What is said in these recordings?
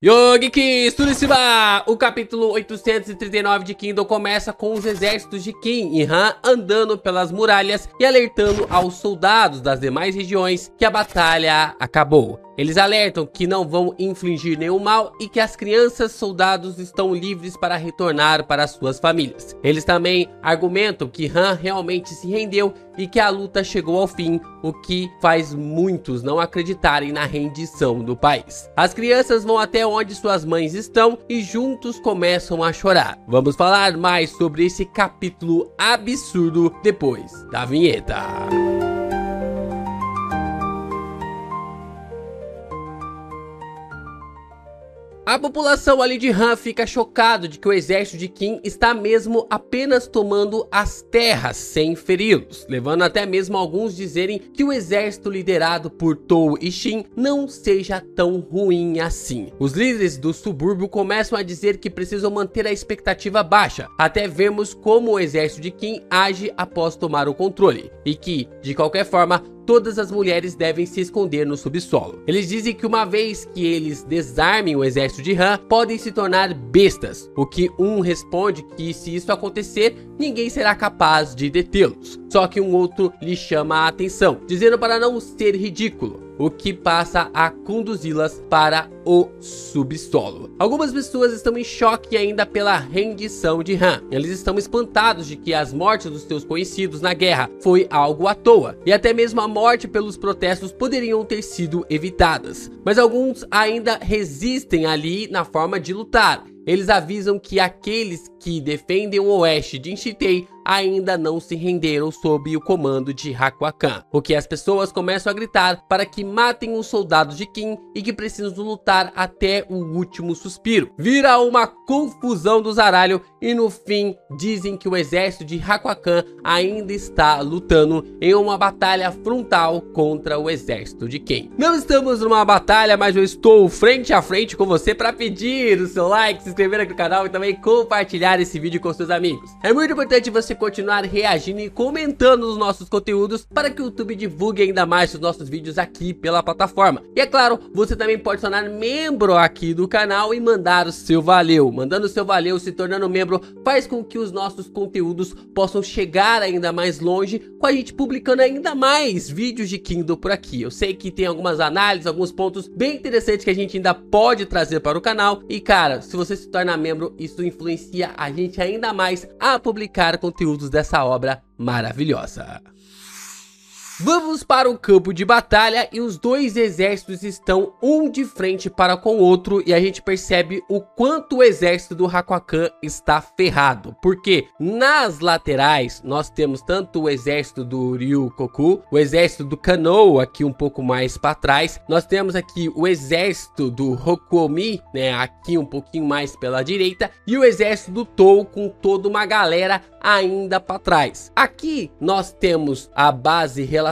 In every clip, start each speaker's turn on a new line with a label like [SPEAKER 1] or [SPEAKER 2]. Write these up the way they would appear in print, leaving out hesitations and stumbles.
[SPEAKER 1] Yogi Surisiba! O capítulo 839 de Kingdom começa com os exércitos de Kim e Han andando pelas muralhas e alertando aos soldados das demais regiões que a batalha acabou. Eles alertam que não vão infligir nenhum mal e que as crianças soldados estão livres para retornar para suas famílias. Eles também argumentam que Han realmente se rendeu e que a luta chegou ao fim, o que faz muitos não acreditarem na rendição do país. As crianças vão até onde suas mães estão e juntos começam a chorar. Vamos falar mais sobre esse capítulo absurdo depois da vinheta. A população ali de Han fica chocado de que o exército de Kim está mesmo apenas tomando as terras sem feri-los, levando até mesmo alguns dizerem que o exército liderado por Tou e Shin não seja tão ruim assim. Os líderes do subúrbio começam a dizer que precisam manter a expectativa baixa, até vermos como o exército de Kim age após tomar o controle, e que, de qualquer forma, todas as mulheres devem se esconder no subsolo. Eles dizem que uma vez que eles desarmem o exército de Han, podem se tornar bestas, o que um responde que se isso acontecer, ninguém será capaz de detê-los. Só que um outro lhe chama a atenção, dizendo para não ser ridículo, o que passa a conduzi-las para o subsolo. Algumas pessoas estão em choque ainda pela rendição de Han. Eles estão espantados de que as mortes dos seus conhecidos na guerra foi algo à toa, e até mesmo a morte pelos protestos poderiam ter sido evitadas. Mas alguns ainda resistem ali na forma de lutar. Eles avisam que aqueles que defendem o oeste de Inchitei ainda não se renderam sob o comando de Hakuakan, o que as pessoas começam a gritar para que matem os soldados de Kim e que precisam lutar até o último suspiro. Vira uma confusão do zaralho e no fim dizem que o exército de Hakuakan ainda está lutando em uma batalha frontal contra o exército de Kim. Não estamos numa batalha, mas eu estou frente a frente com você para pedir o seu like, se inscrever aqui no canal e também compartilhar esse vídeo com seus amigos. É muito importante você continuar reagindo e comentando os nossos conteúdos para que o YouTube divulgue ainda mais os nossos vídeos aqui pela plataforma. E é claro, você também pode se tornar membro aqui do canal e mandar o seu valeu. Mandando o seu valeu, se tornando membro, faz com que os nossos conteúdos possam chegar ainda mais longe, com a gente publicando ainda mais vídeos de Kingdom por aqui. Eu sei que tem algumas análises, alguns pontos bem interessantes que a gente ainda pode trazer para o canal. E cara, se você se torna membro, isso influencia a gente ainda mais a publicar conteúdos dessa obra maravilhosa. Vamos para o campo de batalha e os dois exércitos estão um de frente para com o outro e a gente percebe o quanto o exército do Hakuakan está ferrado, porque nas laterais nós temos tanto o exército do Ryukoku, o exército do Kanou aqui um pouco mais para trás, nós temos aqui o exército do Rokuomi, né, aqui um pouquinho mais pela direita, e o exército do Tou com toda uma galera ainda para trás. Aqui nós temos a base relacionada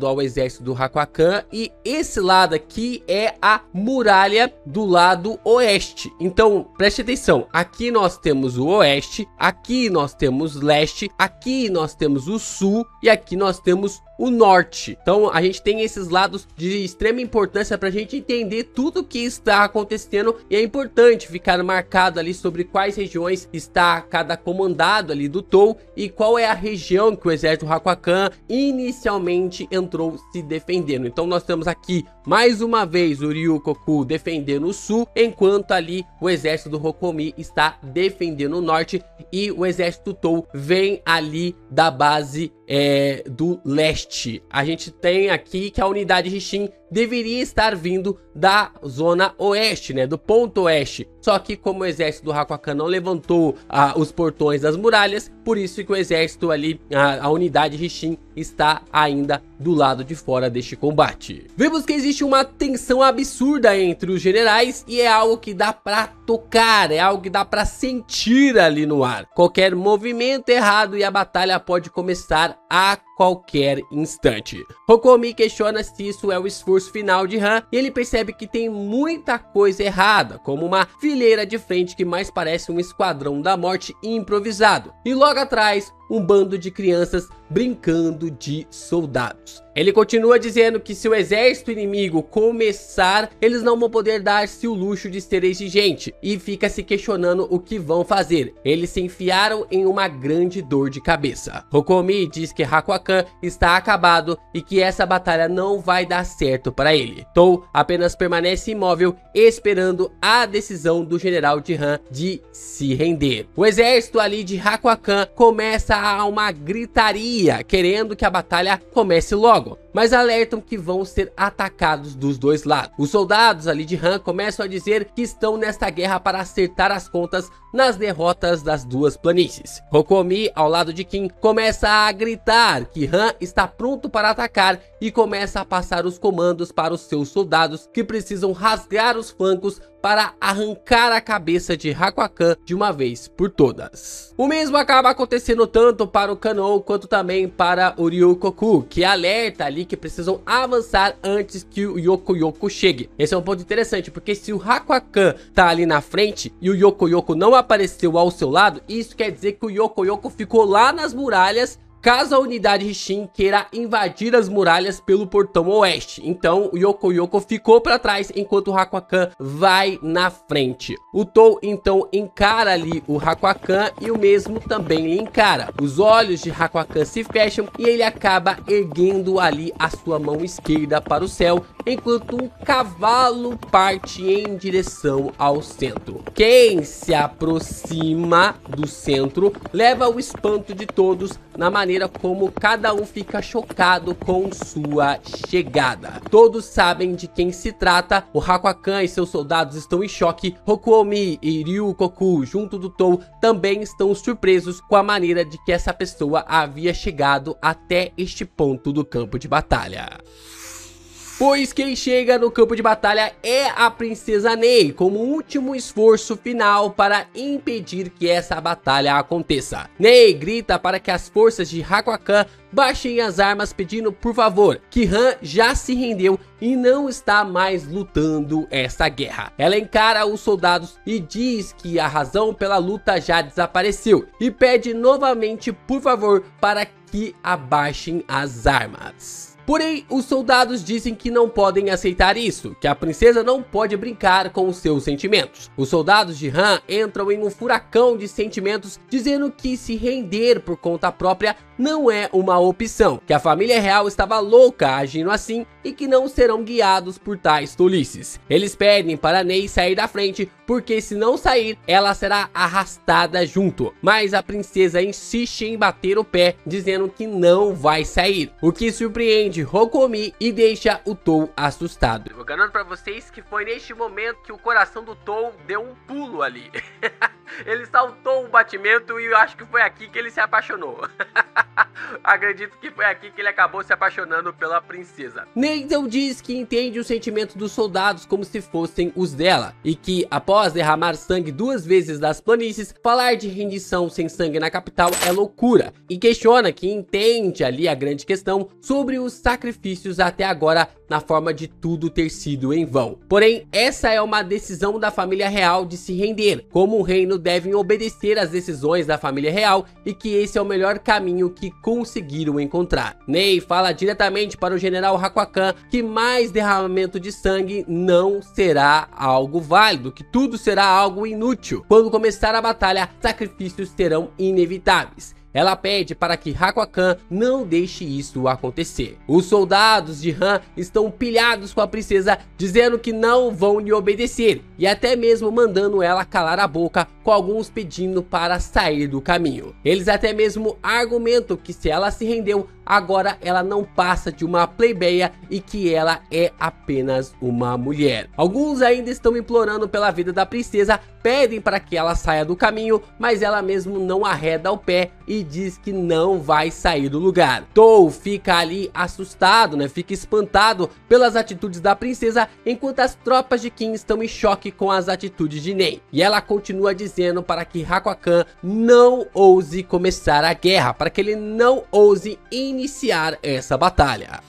[SPEAKER 1] ao exército do Hakuakan e esse lado aqui é a muralha do lado oeste. Então preste atenção, aqui nós temos o oeste, aqui nós temos leste, aqui nós temos o sul e aqui nós temos o norte. Então a gente tem esses lados de extrema importância para a gente entender tudo o que está acontecendo e é importante ficar marcado ali sobre quais regiões está cada comandado ali do Tou e qual é a região que o exército Hakuakan inicialmente entrou se defendendo. Então nós temos aqui mais uma vez o Ryukoku defendendo o sul, enquanto ali o exército do Rokomi está defendendo o norte e o exército Tou vem ali da base do leste. A gente tem aqui que a unidade Rishin deveria estar vindo da zona oeste, né, do ponto oeste. Só que como o exército do Hakuakan não levantou os portões das muralhas, por isso que o exército ali, a unidade Rishin está ainda do lado de fora deste combate. Vemos que existe uma tensão absurda entre os generais e é algo que dá pra tocar, é algo que dá pra sentir ali no ar. Qualquer movimento errado e a batalha pode começar a qualquer instante. Rokomi questiona se isso é o esforço final de Han e ele percebe que tem muita coisa errada, como uma fileira de frente que mais parece um esquadrão da morte improvisado. E logo atrás, um bando de crianças brincando de soldados. Ele continua dizendo que se o exército inimigo começar, eles não vão poder dar-se o luxo de ser exigente, e fica se questionando o que vão fazer. Eles se enfiaram em uma grande dor de cabeça. Rokomi diz que Hakuakan está acabado e que essa batalha não vai dar certo para ele. Tou apenas permanece imóvel, esperando a decisão do general Jihan de se render. O exército ali de Hakuakan começa a uma gritaria, querendo que a batalha comece logo, mas alertam que vão ser atacados dos dois lados. Os soldados ali de Han começam a dizer que estão nesta guerra para acertar as contas nas derrotas das duas planícies. Rokomi, ao lado de Kim, começa a gritar que Han está pronto para atacar e começa a passar os comandos para os seus soldados, que precisam rasgar os flancos para arrancar a cabeça de Hakuakan de uma vez por todas. O mesmo acaba acontecendo tanto para o Kanou quanto também para o Ryukoku, que alerta ali que precisam avançar antes que o Yoko-Yoko chegue. Esse é um ponto interessante, porque se o Hakuakan tá ali na frente e o Yoko-Yoko não apareceu ao seu lado, isso quer dizer que o Yoko-Yoko ficou lá nas muralhas caso a unidade Risshin queira invadir as muralhas pelo portão oeste. Então o Yoko-Yoko ficou para trás enquanto o Hakuakan vai na frente. O Tou então encara ali o Hakuakan e o mesmo também lhe encara. Os olhos de Hakuakan se fecham e ele acaba erguendo ali a sua mão esquerda para o céu, enquanto um cavalo parte em direção ao centro. Quem se aproxima do centro leva o espanto de todos na maneira como cada um fica chocado com sua chegada. Todos sabem de quem se trata. O Hakuakan e seus soldados estão em choque. Rokuomi e Ryukoku, junto do Tou, também estão surpresos com a maneira de que essa pessoa havia chegado até este ponto do campo de batalha. Pois quem chega no campo de batalha é a princesa Nei, como último esforço final para impedir que essa batalha aconteça. Nei grita para que as forças de Hakuakan baixem as armas, pedindo por favor, que Han já se rendeu e não está mais lutando essa guerra. Ela encara os soldados e diz que a razão pela luta já desapareceu e pede novamente por favor para que abaixem as armas. Porém, os soldados dizem que não podem aceitar isso, que a princesa não pode brincar com os seus sentimentos. Os soldados de Han entram em um furacão de sentimentos, dizendo que se render por conta própria não é uma opção, que a família real estava louca agindo assim e que não serão guiados por tais tolices. Eles pedem para Nei sair da frente, porque se não sair, ela será arrastada junto. Mas a princesa insiste em bater o pé, dizendo que não vai sair, o que surpreende Rokomi e deixa o Tou assustado. Vou garantir para vocês que foi neste momento que o coração do Tou deu um pulo ali. Ele saltou o batimento e eu acho que foi aqui que ele se apaixonou. Acredito que foi aqui que ele acabou se apaixonando pela princesa. Nathan diz que entende os sentimentos dos soldados como se fossem os dela, e que após derramar sangue 2 vezes das planícies, falar de rendição sem sangue na capital é loucura, e questiona que entende ali a grande questão sobre os sacrifícios até agora na forma de tudo ter sido em vão. Porém, essa é uma decisão da família real de se render, como o reino devem obedecer às decisões da família real e que esse é o melhor caminho que conseguiram encontrar. Nei fala diretamente para o general Hakuakan que mais derramamento de sangue não será algo válido, que tudo será algo inútil. Quando começar a batalha, sacrifícios serão inevitáveis. Ela pede para que Hakuakan não deixe isso acontecer. Os soldados de Han estão pilhados com a princesa, dizendo que não vão lhe obedecer, e até mesmo mandando ela calar a boca, com alguns pedindo para sair do caminho. Eles até mesmo argumentam que se ela se rendeu, agora ela não passa de uma plebeia e que ela é apenas uma mulher. Alguns ainda estão implorando pela vida da princesa, pedem para que ela saia do caminho, mas ela mesmo não arreda o pé e diz que não vai sair do lugar. Tou fica ali assustado, fica espantado pelas atitudes da princesa, enquanto as tropas de Kim estão em choque com as atitudes de Nei. E ela continua dizendo para que Hakuakan não ouse começar a guerra, para que ele não ouse iniciar essa batalha.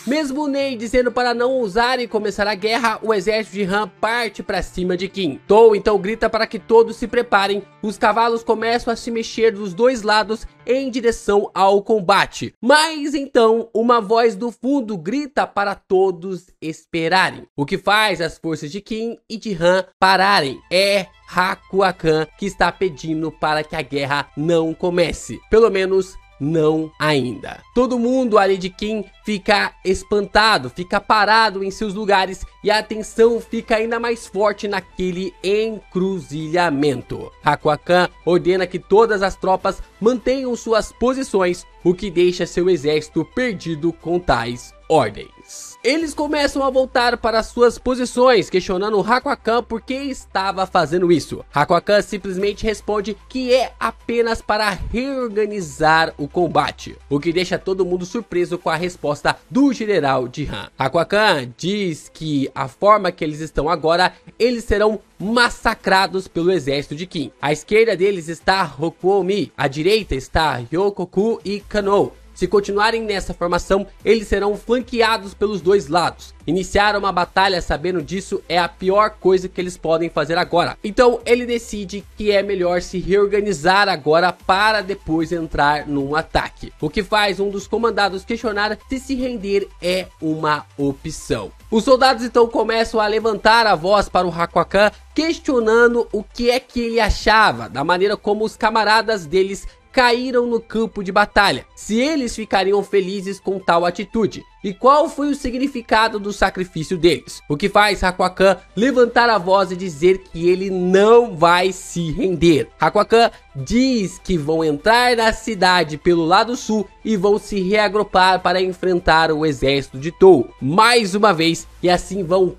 [SPEAKER 1] Mesmo Nei dizendo para não usar e começar a guerra, o exército de Han parte para cima de Kim. Tou então grita para que todos se preparem, os cavalos começam a se mexer dos dois lados em direção ao combate. Mas então uma voz do fundo grita para todos esperarem, o que faz as forças de Kim e de Han pararem. É Hakuwa Khan que está pedindo para que a guerra não comece, pelo menos não ainda. Todo mundo ali de Kim fica espantado, fica parado em seus lugares e a tensão fica ainda mais forte naquele encruzilhamento. Hakuwa Khan ordena que todas as tropas mantenham suas posições, o que deixa seu exército perdido com tais ordens. Eles começam a voltar para suas posições, questionando Hakuwa Khan por que estava fazendo isso. Hakuwa Khan simplesmente responde que é apenas para reorganizar o combate, o que deixa todo mundo surpreso com a resposta do general de Han. Hakuwa Khan diz que a forma que eles estão agora, eles serão massacrados pelo exército de Kim. À esquerda deles está Rokuomi, à direita está Ryokoku e Kanou. Se continuarem nessa formação, eles serão flanqueados pelos dois lados. Iniciar uma batalha sabendo disso é a pior coisa que eles podem fazer agora. Então ele decide que é melhor se reorganizar agora para depois entrar num ataque. O que faz um dos comandados questionar se render é uma opção. Os soldados então começam a levantar a voz para o Hakuwa Khan, questionando o que é que ele achava da maneira como os camaradas deles caíram no campo de batalha, se eles ficariam felizes com tal atitude e qual foi o significado do sacrifício deles. O que faz Hakuwa Khan levantar a voz e dizer que ele não vai se render. Hakuwa Khan diz que vão entrar na cidade pelo lado sul e vão se reagrupar para enfrentar o exército de Tou mais uma vez, e assim vão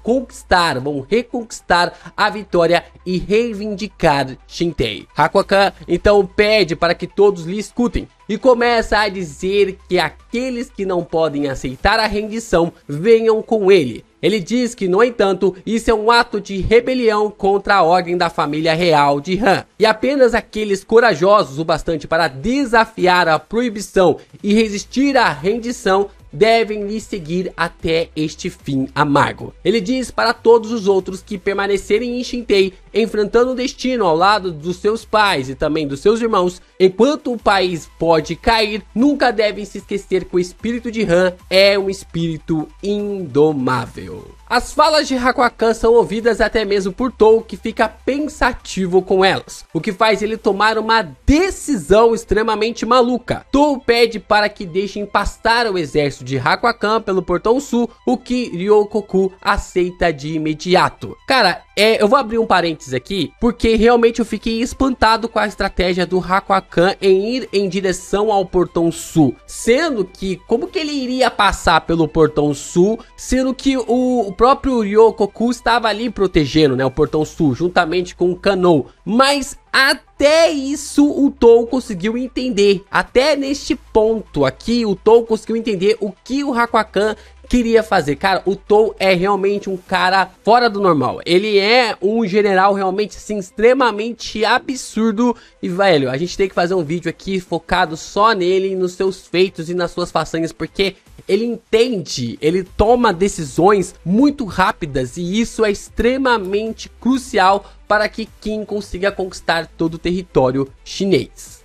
[SPEAKER 1] reconquistar a vitória e reivindicar Shintei. Hakuwa Khan então pede para que todos lhe escutem e começa a dizer que aqueles que não podem aceitar a rendição venham com ele. Ele diz que, no entanto, isso é um ato de rebelião contra a ordem da família real de Han. E apenas aqueles corajosos o bastante para desafiar a proibição e resistir à rendição devem lhe seguir até este fim amargo. Ele diz para todos os outros que permanecerem em Shintei, enfrentando o destino ao lado dos seus pais e também dos seus irmãos, enquanto o país pode cair, nunca devem se esquecer que o espírito de Han é um espírito indomável. As falas de Hakuwa Khan são ouvidas até mesmo por Tou, que fica pensativo com elas, o que faz ele tomar uma decisão extremamente maluca. Tou pede para que deixem passar o exército de Hakuwa Khan pelo portão sul, o que Ryokoku aceita de imediato. Cara, eu vou abrir um parênteses aqui, porque realmente eu fiquei espantado com a estratégia do Hakuwa Khan em ir em direção ao portão sul, sendo que, como que ele iria passar pelo portão sul, sendo que o próprio Ryokoku estava ali protegendo, né, o portão sul, juntamente com o Kanou. Mas até isso o Tou conseguiu entender. Até neste ponto aqui, o Tou conseguiu entender o que o Hakuwa Khan queria fazer. Cara, o Tou é realmente um cara fora do normal. Ele é um general realmente, assim, extremamente absurdo. E, velho, a gente tem que fazer um vídeo aqui focado só nele, nos seus feitos e nas suas façanhas, porque ele entende, ele toma decisões muito rápidas e isso é extremamente crucial para que Kim consiga conquistar todo o território chinês.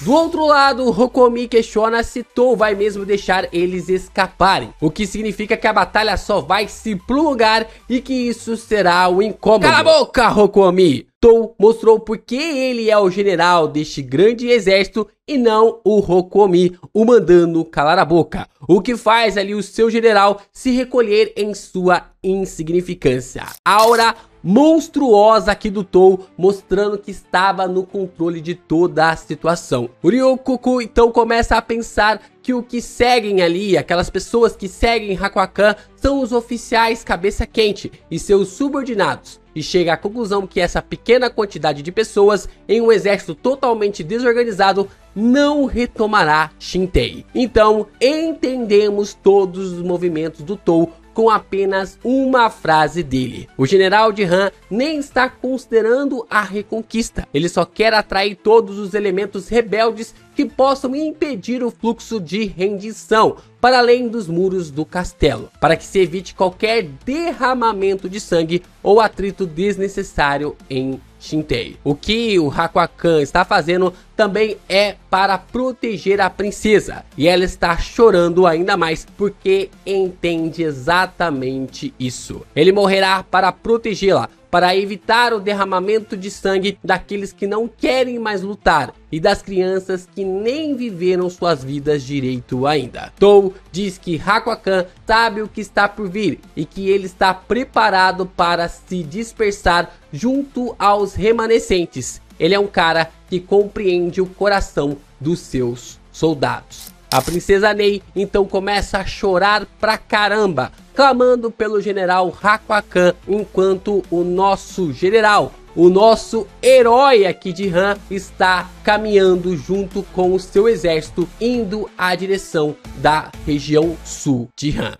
[SPEAKER 1] Do outro lado, Rokuomi questiona se Tou vai mesmo deixar eles escaparem, o que significa que a batalha só vai se prolongar e que isso será um incômodo. Cala a boca, Rokuomi! Tou mostrou por que ele é o general deste grande exército e não o Rokuomi, o mandando calar a boca, o que faz ali o seu general se recolher em sua insignificância. Aura monstruosa aqui do Tou, mostrando que estava no controle de toda a situação. O Ryokoku então começa a pensar que o que seguem ali, aquelas pessoas que seguem Hakuwa Khan, são os oficiais cabeça quente e seus subordinados, e chega à conclusão que essa pequena quantidade de pessoas em um exército totalmente desorganizado não retomará Shintei. Então entendemos todos os movimentos do Tou com apenas uma frase dele. O general de Han nem está considerando a reconquista, ele só quer atrair todos os elementos rebeldes que possam impedir o fluxo de rendição para além dos muros do castelo, para que se evite qualquer derramamento de sangue ou atrito desnecessário em Shintei. O que o Hakuwa Khan está fazendo também é para proteger a princesa, e ela está chorando ainda mais porque entende exatamente isso. Ele morrerá para protegê-la, para evitar o derramamento de sangue daqueles que não querem mais lutar e das crianças que nem viveram suas vidas direito ainda. Tou diz que Hakuwa Khan sabe o que está por vir e que ele está preparado para se dispersar junto aos remanescentes. Ele é um cara que compreende o coração dos seus soldados. A princesa Ney então começa a chorar pra caramba, clamando pelo general Hakuwa Khan, enquanto o nosso general, o nosso herói aqui de Han, está caminhando junto com o seu exército, indo à direção da região sul de Han.